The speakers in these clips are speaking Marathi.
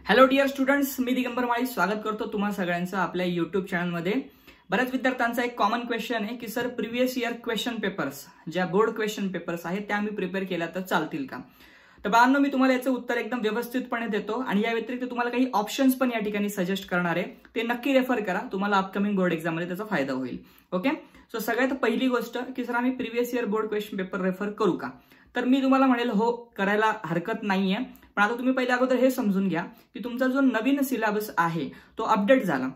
हॅलो डिअर स्टुडंट्स, मी दिगंबर माळी स्वागत करतो तुम्हा सगळ्यांचं आपल्या युट्यूब चॅनलमध्ये। बऱ्याच विद्यार्थ्यांचा एक कॉमन क्वेश्चन आहे की sir previous year question papers, ज्या बोर्ड क्वेश्चन पेपर्स आहेत त्या मी प्रिपेअर केल्या तर चालतील का? तर बाळांनो, मी तुम्हाला याचं उत्तर एकदम व्यवस्थितपणे देतो आणि या व्यतिरिक्त तुम्हाला काही ऑप्शन्स पण या ठिकाणी सजेस्ट करणार आहे, ते नक्की रेफर करा, तुम्हाला अपकमिंग बोर्ड एक्झाम मध्ये त्याचा फायदा होईल। ओके, सो सगळ्यात पहिली गोष्ट की सर आम्ही previous year board question paper refer करू का? तर मी तुम्हाला म्हणेल हो, करायला हरकत नाहीये, पण आता तुम्ही पहिले अगोदर हे समजून घ्या की तुमचा जो नवीन सिलेबस आहे तो अपडेट झाला।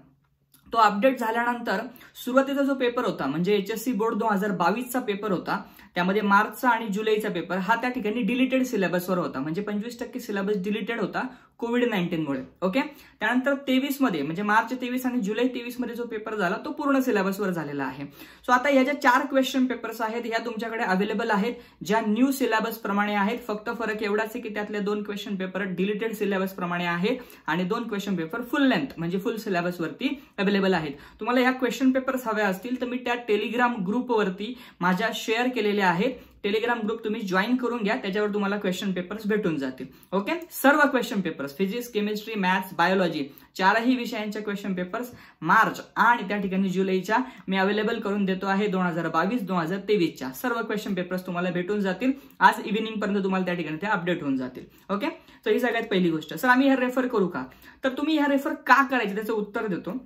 तो अपडेट झाल्यानंतर सुरुवातीचा जो पेपर होता म्हणजे एचएससी बोर्ड 2022 चा पेपर होता, त्यामध्ये मार्चचा आणि जुलैचा पेपर हा त्या ठिकाणी डिलीटेड सिलेबसवर होता, म्हणजे 25% सिलेबस डिलीटेड होता कोविड-19 मुळे। ओके, त्यानंतर 23 मध्ये म्हणजे मार्च 23 आणि जुलै 23 मध्ये जो पेपर झाला तो पूर्ण सिलेबसवर झालेला आहे। सो आता या ज्या 4 क्वेश्चन पेपर्स आहेत ह्या तुमच्याकडे अवेलेबल आहेत, ज्या न्यू सिलेबस प्रमाणे आहेत। फक्त फरक एवढाच आहे की त्यातले 2 क्वेश्चन पेपर डिलीटेड सिलेबस प्रमाणे आहेत आणि 2 क्वेश्चन पेपर फुल लेंथ म्हणजे फुल सिलेबस वरती अवेलेबल आहेत। तुम्हाला ह्या क्वेश्चन पेपर्स हवे असतील तर मी त्या टेलिग्राम ग्रुप वरती माझ्या शेअर केलेले आहेत, टेलिग्राम ग्रुप तुम्ही जॉईन करून घ्या, त्याच्यावर तुम्हाला क्वेश्चन पेपर्स भेटून जातील। ओके, सर्व question papers physics, chemistry, maths, biology 4ही विषयांच्या क्वेश्चन पेपर्स मार्च आणि त्या ठिकाणी जुलैच्या मी अवेलेबल करून देतो आहे। 2022-2023च्या सर्व क्वेश्चन पेपर्स तुम्हाला भेटून जातील। आज इव्हिनिंग पर्यंत तुम्हाला त्या ठिकाणी ते अपडेट होऊन जातील। ओके, तर ही सगळ्यात पहिली गोष्ट। सर आम्ही ह्या रेफर करू का? तर तुम्ही ह्या रेफर का करायचे त्याचं उत्तर देतो।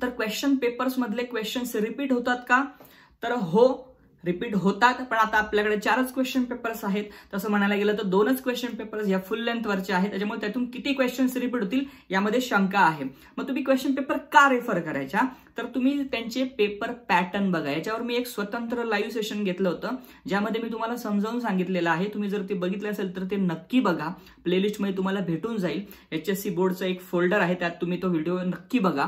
तर क्वेश्चन पेपर्स मधले क्वेश्चन्स रिपीट होतात का? तर हो, रिपीट होतात, पण आता आपल्याकडे 4च क्वेश्चन पेपर्स आहेत। तसं म्हणायला गेलं तर 2च क्वेश्चन पेपर्स या फुल लेंथ वरचे आहेत, त्याच्यामुळे त्यातून किती क्वेश्चन्स रिपीट होतील यामध्ये शंका आहे। मग तुम्ही क्वेश्चन पेपर का रेफर करायच्या? तर तुम्ही त्यांचे पेपर पॅटर्न बघा। याच्यावर मी एक स्वतंत्र लाईव्ह सेशन घेतलं होतं, ज्यामध्ये मी तुम्हाला समजावून सांगितलेलं आहे। तुम्ही जर ते बघितलं असेल तर ते नक्की बघा, प्लेलिस्ट मध्ये तुम्हाला भेटून जाईल। एचएससी बोर्डचं एक फोल्डर आहे, त्यात तुम्ही तो व्हिडिओ नक्की बघा।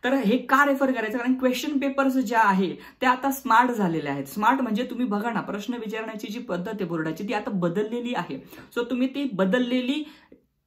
तर हे का रेफर करायचं? कारण क्वेश्चन पेपर्स ज्या आहे त्या आता स्मार्ट झालेल्या आहेत। स्मार्ट म्हणजे तुम्ही बघा ना, प्रश्न विचारण्याची जी पद्धत आहे बोर्डाची ती आता बदललेली आहे। सो तुम्ही ती बदललेली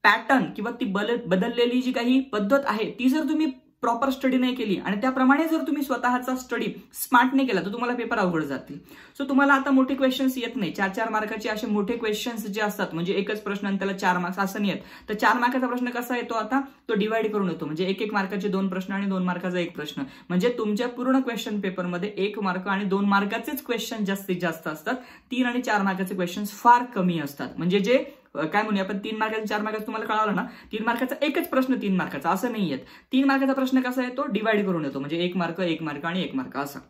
पॅटर्न किंवा ती बदललेली जी काही पद्धत आहे ती जर तुम्ही प्रॉपर स्टडी नाही केली आणि त्याप्रमाणे जर तुम्ही स्वतःचा स्टडी स्मार्ट नाही केला तर तुम्हाला पेपर अवघड जातील। सो तुम्हाला आता मोठे क्वेश्चन्स येत नाही, 4-4 मार्काचे असे मोठे क्वेश्चन्स जे असतात, म्हणजे एकच प्रश्न आणि त्याला 4 मार्क्स असं नाही येत। तर 4 मार्काचा प्रश्न कसा येतो आता, तो डिवाइड करून येतो, म्हणजे 1-1 मार्काचे 2 प्रश्न आणि 2 मार्काचा 1 प्रश्न, म्हणजे तुमच्या पूर्ण क्वेश्चन पेपरमध्ये 1 मार्क आणि 2 मार्काचेच क्वेश्चन जास्तीत जास्त असतात। 3 आणि 4 मार्काचे क्वेश्चन्स फार कमी असतात। म्हणजे जे काय म्हणूया आपण 3 मार्काचा 4 मार्काचा तुम्हाला कळालं ना, 3 मार्काचा एकच प्रश्न 3 मार्काचा असं नाही येत। 3 मार्काचा प्रश्न कसा येतो, डिवाइड करून येतो, म्हणजे 1 मार्क 1 मार्क आणि 1 मार्क असं।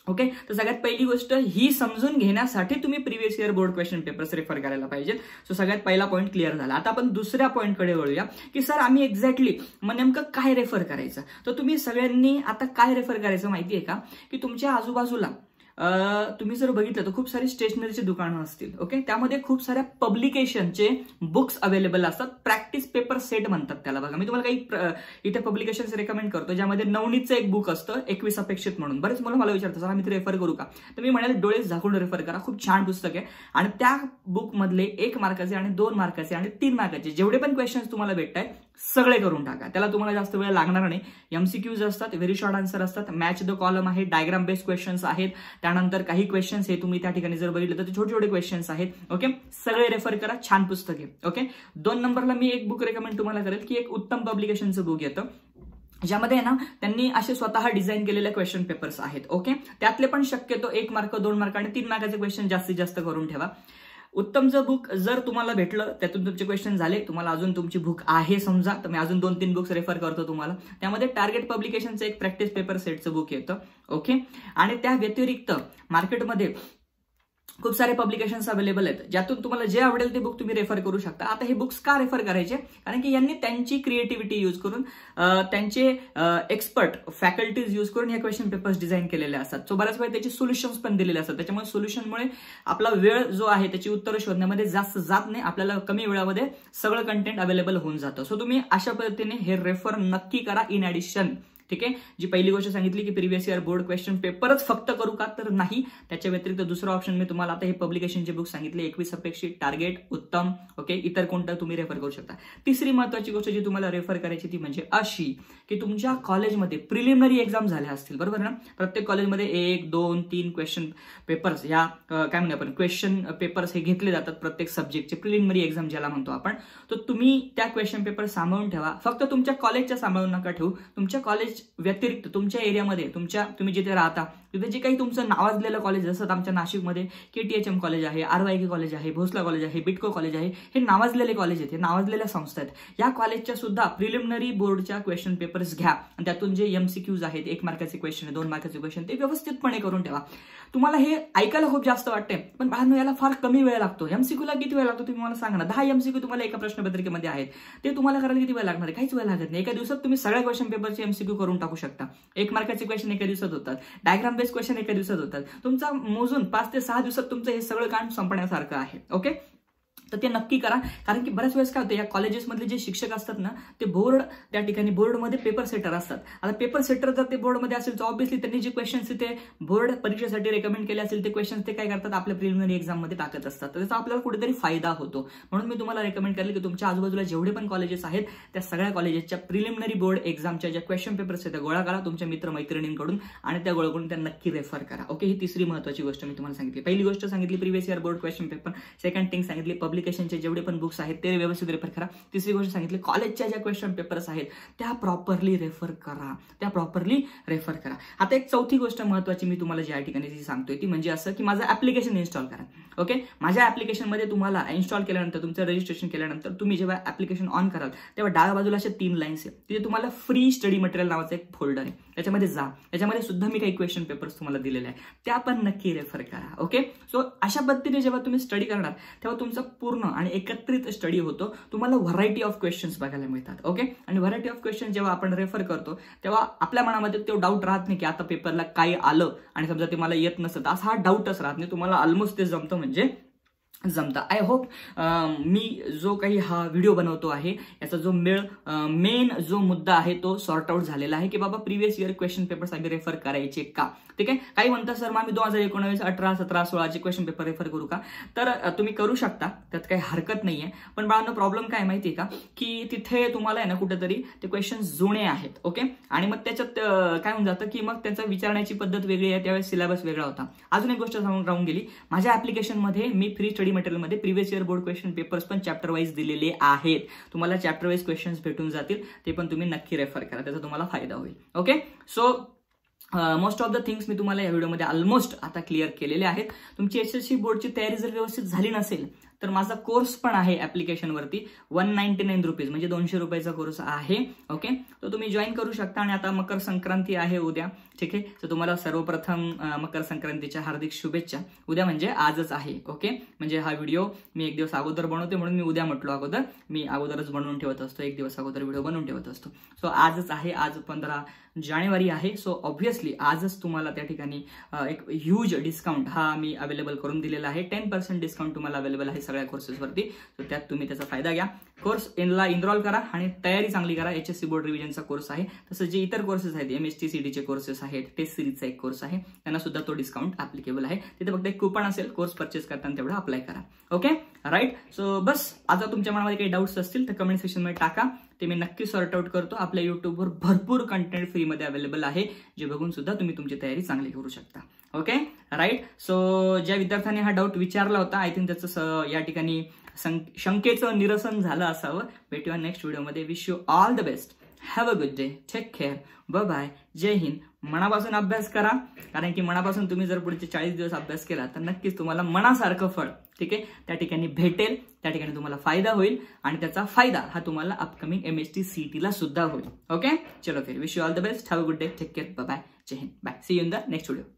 ओके, तर सगळ्यात पहिली गोष्ट ही समजून घेण्यासाठी तुम्ही previous year board question papers refer करायला पाहिजे। सो सगळ्यात पहिला पॉईंट क्लिअर झाला। आता आपण दुसऱ्या पॉईंटकडे वळूया की सर आम्ही एक्झॅक्टली मग नेमकं काय रेफर करायचं? तर तुम्ही सगळ्यांनी आता काय रेफर करायचं माहिती आहे का, की तुमच्या आजूबाजूला तुम्ही जर बघितलं तर खूप सारी स्टेशनरीची दुकानं असतील। ओके, त्यामध्ये खूप साऱ्या पब्लिकेशनचे बुक्स अवेलेबल असतात, प्रॅक्टिस पेपर सेट म्हणतात त्याला। बघा, मी तुम्हाला काही इथे पब्लिकेशन्स रेकमेंड करतो, ज्यामध्ये नवनीतचं एक बुक असतं 21 अपेक्षित म्हणून। बरेच मुलं मला विचारतात सर आम्ही ते रेफर करू का? तर मी म्हणाले डोळे झाकून रेफर करा, खूप छान पुस्तक आहे। आणि त्या बुक मधले 1 मार्काचे आणि 2 मार्काचे आणि 3 मार्काचे जेवढे पण क्वेश्चन्स तुम्हाला भेटतात सगळे करून टाका, त्याला तुम्हाला जास्त वेळ लागणार नाही। एमसीक्यूज असतात, व्हेरी शॉर्ट आन्सर असतात, मॅच द कॉलम आहे, डायग्राम बेस्ड क्वेश्चन्स आहेत, त्यानंतर काही क्वेश्चन्स हे तुम्ही त्या ठिकाणी जर बघितलं तर छोटे छोटे क्वेश्चन्स आहेत। ओके, सगळे रेफर करा, छान पुस्तक आहे। ओके, 2 नंबरला मी एक बुक रेकमेंड तुम्हाला करेल की एक उत्तम पब्लिकेशनचं बुक येतं, ज्यामध्ये ना त्यांनी असे स्वतः डिझाईन केलेले क्वेश्चन पेपर्स आहेत। ओके, त्यातले पण शक्यतो 1 मार्क 2 मार्क आणि 3 मार्काचे क्वेश्चन जास्तीत जास्त करून ठेवा। उत्तमचं बुक जर तुम्हाला भेटलं, त्यातून तुमचे क्वेश्चन झाले, तुम्हाला अजून तुमची बुक आहे समजा, तर मी अजून 2-3 बुक्स रेफर करतो तुम्हाला। त्यामध्ये टार्गेट पब्लिकेशनचं एक प्रॅक्टिस पेपर सेटचं बुक येतं। ओके, आणि त्या व्यतिरिक्त मार्केटमध्ये खूप सारे पब्लिकेशन्स अवेलेबल आहेत, ज्यातून तुम्हाला जे आवडेल ते बुक तुम्ही रेफर करू शकता। आता हे बुक्स का रेफर करायचे? कारण की यांनी त्यांची क्रिएटिव्हिटी यूज करून, त्यांचे एक्सपर्ट फॅकल्टीज यूज करून हे क्वेश्चन पेपर्स डिझाईन केलेले असतात। सो बऱ्याच वेळा त्याची सोल्युशन्स पण दिलेले असतात, त्याच्यामुळे सोल्युशनमुळे आपला वेळ जो आहे त्याची उत्तरं शोधण्यामध्ये जास्त जात नाही, आपल्याला कमी वेळामध्ये सगळं कंटेंट अवेलेबल होऊन जातं। सो तुम्ही अशा पद्धतीने हे रेफर नक्की करा इन ऍडिशन। ठीक आहे. जी पहिली गोष्ट सांगितली की प्रिव्हियस इयर बोर्ड क्वेश्चन पेपरच फक्त करू का, तर नाही. त्याच्या व्यतिरिक्त दुसरा ऑप्शन मी तुम्हाला आता हे पब्लिकेशनचे बुक सांगितले, 21 अपेक्षित, टार्गेट, उत्तम, ओके, इतर कोणतं तुम्ही रेफर करू शकता. तिसरी महत्वाची गोष्ट जी तुम्हाला रेफर करायची ती म्हणजे अशी की तुमच्या कॉलेजमध्ये प्रिलिमिनरी एक्झाम झाल्या असतील, बरोबर ना. प्रत्येक कॉलेजमध्ये 1, 2, 3 क्वेश्चन पेपर्स, या काय म्हणतो आपण क्वेश्चन पेपर्स हे घेतले जातात प्रत्येक सब्जेक्टचे, प्रिलिमिनरी एक्झाम ज्याला म्हणतो आपण. तर तुम्ही त्या क्वेश्चन पेपर सांभाळून ठेवा. फक्त तुमच्या कॉलेजच्या सांभाळून नका ठेवू, तुमच्या कॉलेज व्यतिरिक्त तुमच्या एरियामध्ये, तुम्ही जिथे राहता तिथे जे काही तुमचं नावाजलेलं कॉलेज, जसं आमच्या नाशिकमध्ये KTHM कॉलेज आहे, RYK कॉलेज आहे, भोसला कॉलेज आहे, बिटको कॉलेज आहे, हे नावाजलेले कॉलेज आहेत, हे नावाजलेल्या संस्था आहेत. या कॉलेजच्या सुद्धा प्रिलिमिनरी बोर्डच्या क्वेश्चन पेपर्स घ्या आणि त्यातून जे MCQs आहेत, 1 मार्काचे क्वेश्चन आहे, 2 मार्काचे क्वेश्चन, ते व्यवस्थितपणे करून ठेवा. तुम्हाला हे ऐकायला खूप जास्त वाटते, पण बाळांनो याला फार कमी वेळ लागतो. MCQला किती वेळ लागतो तुम्ही मला सांगा ना. 10 MCQ तुम्हाला एका प्रश्नपत्रिकेमध्ये आहेत, ते तुम्हाला करायला किती वेळ लागणार आहे? काहीच वेळ लागत नाही. एका दिवसात तुम्ही सगळ्या क्वेश्चन पेपरचे MCQ करून टाकू शकता. 1 मार्काचे क्वेश्चन एका दिवसात होतात, डायग्राम बेस्ड क्वेश्चन एका दिवसात होतात. तुमचा मोजून 5 ते 6 दिवसात तुमचं हे सगळं काम संपण्यासारखं आहे. ओके, तर ते नक्की करा. कारण की बऱ्याच वेळेस काय होतं, या कॉलेजेसमधले जे शिक्षक असतात ना, ते बोर्ड त्या ठिकाणी बोर्डमध्ये पेपर सेटर असतात. आता पेपर सेटर जर ते बोर्डमध्ये असेल तर ऑब्व्हियसली त्यांनी जे क्वेश्चन्स ते बोर्ड परीक्षेसाठी रेकमेंड केले असेल ते क्वेश्चन्स ते काय करतात, आपल्या प्रिलिमिनरी एक्झाममध्ये टाकत असतात. तर त्याचा आपल्याला कुठेतरी फायदा होतो. म्हणून मी तुम्हाला रेकमेंड केलं की तुमच्या आजूबाजूला जेवढे पण कॉलेजेस आहेत त्या सगळ्या कॉलेजेसच्या प्रिलिमिनरी बोर्ड एक्झामच्या ज्या क्वेश्चन पेपर्स आहेत त्या गोळा करा तुमच्या मित्रमैत्रिणींकडून आणि त्या गोळा करून त्या नक्की रेफर करा. ओके, ही तिसरी महत्त्वाची गोष्ट मी तुम्हाला सांगितली. पहिली गोष्ट सांगितली previous year board question paper. Second thing सांगितली पब्लिकेशनचे जेवढे पण बुक्स आहेत ते व्यवस्थित रेफर करा. तिसरी गोष्ट सांगितली कॉलेजच्या ज्या क्वेश्चन पेपर्स आहेत त्या प्रॉपरली रेफर करा. आता एक चौथी गोष्ट महत्त्वाची मी तुम्हाला ज्या ठिकाणी जी सांगतोय ती म्हणजे असं की माझं ऍप्लिकेशन इन्स्टॉल करा. ओके, माझ्या ऍप्लिकेशनमध्ये तुम्हाला इन्स्टॉल केल्यानंतर, तुमचं रजिस्ट्रेशन केल्यानंतर तुम्ही जेव्हा ऍप्लिकेशन ऑन कराल तेव्हा डाव्या बाजूला अशा 3 लाईन्स आहेत, तिथे तुम्हाला फ्री स्टडी मटेरियल नावाचं एक फोल्डर आहे, त्याच्यामध्ये जा. त्याच्यामध्ये सुद्धा मी काही क्वेश्चन पेपर्स तुम्हाला दिलेले आहे, त्या पण नक्की रेफर करा. ओके, सो अशा पद्धतीने जेव्हा तुम्ही स्टडी करणार तेव्हा तुमचा पूर्ण आणि एकत्रित स्टडी होतो. तुम्हाला व्हरायटी ऑफ क्वेश्चन्स बघायला मिळतात. ओके, आणि व्हरायटी ऑफ क्वेश्चन जेव्हा आपण रेफर करतो तेव्हा आपल्या मनामध्ये तो डाऊट राहत नाही की आता पेपरला काय आलं आणि समजा ते मला येत नसतं, असा हा डाऊटच राहत नाही. तुम्हाला ऑलमोस्ट ते जमतं म्हणजे जमतं. आय होप मी जो काही हा व्हिडिओ बनवतो आहे याचा जो मेन जो मुद्दा आहे तो सॉर्ट आउट झालेला आहे की बाबा प्रिव्हियस इयर क्वेश्चन पेपर्स आम्ही रेफर करायचे का. ठीक आहे, काही म्हणतात सर मग आम्ही 2019, 18, 17, 16चे क्वेश्चन पेपर रेफर करू का. तर तुम्ही करू शकता, त्यात काही हरकत नाहीये. पण बाळांनो प्रॉब्लेम काय माहितीये का की तिथे तुम्हाला आहे ना कुठेतरी ते क्वेश्चन जुने आहेत. ओके, आणि मग त्याच्यात काय होऊन जातं की मग त्याचा विचारण्याची पद्धत वेगळी आहे, त्यावेळेस सिलेबस वेगळा होता. अजून एक गोष्ट सांगून राहून गेली, माझ्या ऍप्लिकेशनमध्ये मी फ्री स्टडी मटेरियलमध्ये previous year board question papers पण चॅप्टर वाईज दिलेले आहेत. तुम्हाला चॅप्टर वाईज क्वेश्चन्स भेटून जातील, ते पण तुम्ही नक्की रेफर करा, त्याचा तुम्हाला फायदा होईल. Okay, so most of the things मी तुम्हाला या व्हिडिओमध्ये ऑलमोस्ट आता क्लिअर केलेले आहेत. तुमची SSC बोर्डची तयारी जर व्यवस्थित झाली नसेल तर माझा कोर्स पण आहे ऍप्लिकेशनवरती, 199 रुपीज म्हणजे 200 रुपयाचा कोर्स आहे. ओके, तो तुम्ही जॉईन करू शकता. आणि आता मकर संक्रांती आहे उद्या. ठीक आहे, तर तुम्हाला सर्वप्रथम मकर संक्रांतीच्या हार्दिक शुभेच्छा. उद्या म्हणजे आजच आहे. ओके, म्हणजे हा व्हिडिओ मी 1 दिवस अगोदर बनवते म्हणून मी उद्या म्हटलो अगोदर, मी अगोदरच बनवून ठेवत असतो, 1 दिवस अगोदर व्हिडिओ बनवून ठेवत असतो. सो आजच आहे, आज 15 जानेवारी आहे. सो ऑब्व्हियसली आजच तुम्हाला त्या ठिकाणी एक ह्यूज डिस्काउंट हा मी अवेलेबल करून दिलेला आहे. 10% डिस्काउंट तुम्हाला अवेलेबल आहे सगळ्या कोर्सेसवरती. सो त्यात तुम्ही त्याचा फायदा घ्या. कोर्स इनला इनरोल करा आणि तयारी चांगली करा. HSC बोर्ड रिव्हिजनचा कोर्स आहे, तसं जे इतर कोर्सेस आहेत, MSTCDचे कोर्सेस आहेत, टेस्ट सिरीजचा एक कोर्स आहे, त्यांना सुद्धा तो डिस्काउंट ऍप्लिकेबल आहे. तिथे फक्त एक कुपन असेल, कोर्स परचेस करताना तेवढा अप्लाय करा. Okay, right. सो बस, आता तुमच्या मनामध्ये काही डाऊट्स असतील तर कमेंट सेक्शनमध्ये टाका, ते मी नक्की सॉर्ट आउट करतो. आपल्या युट्यूबवर भरपूर कंटेंट फ्रीमध्ये अवेलेबल आहे, जे बघून सुद्धा तुम्ही तुमची तयारी चांगली करू शकता. Okay, right. सो ज्या विद्यार्थ्याने हा डाऊट विचारला होता, आय थिंक त्याचं या ठिकाणी शंकेचं निरसन झालं असावं. भेटूया नेक्स्ट व्हिडिओमध्ये. Wish you all the best. Have a good day. Take care. Bye bye. जय हिंद. मनापासून अभ्यास करा, कारण की मनापासून तुम्ही जर पुढचे 40 दिवस अभ्यास केला तर नक्कीच तुम्हाला मनासारखं फळ, ठीक आहे, त्या ठिकाणी भेटेल. त्या ठिकाणी तुम्हाला फायदा होईल आणि त्याचा फायदा हा तुम्हाला अपकमिंग MSTCT ला सुद्धा होईल. ओके, चलो फिर. Wish you all the best. Have a good day. Take care. Bye bye. जय हिंद. Bye. See you in the next video.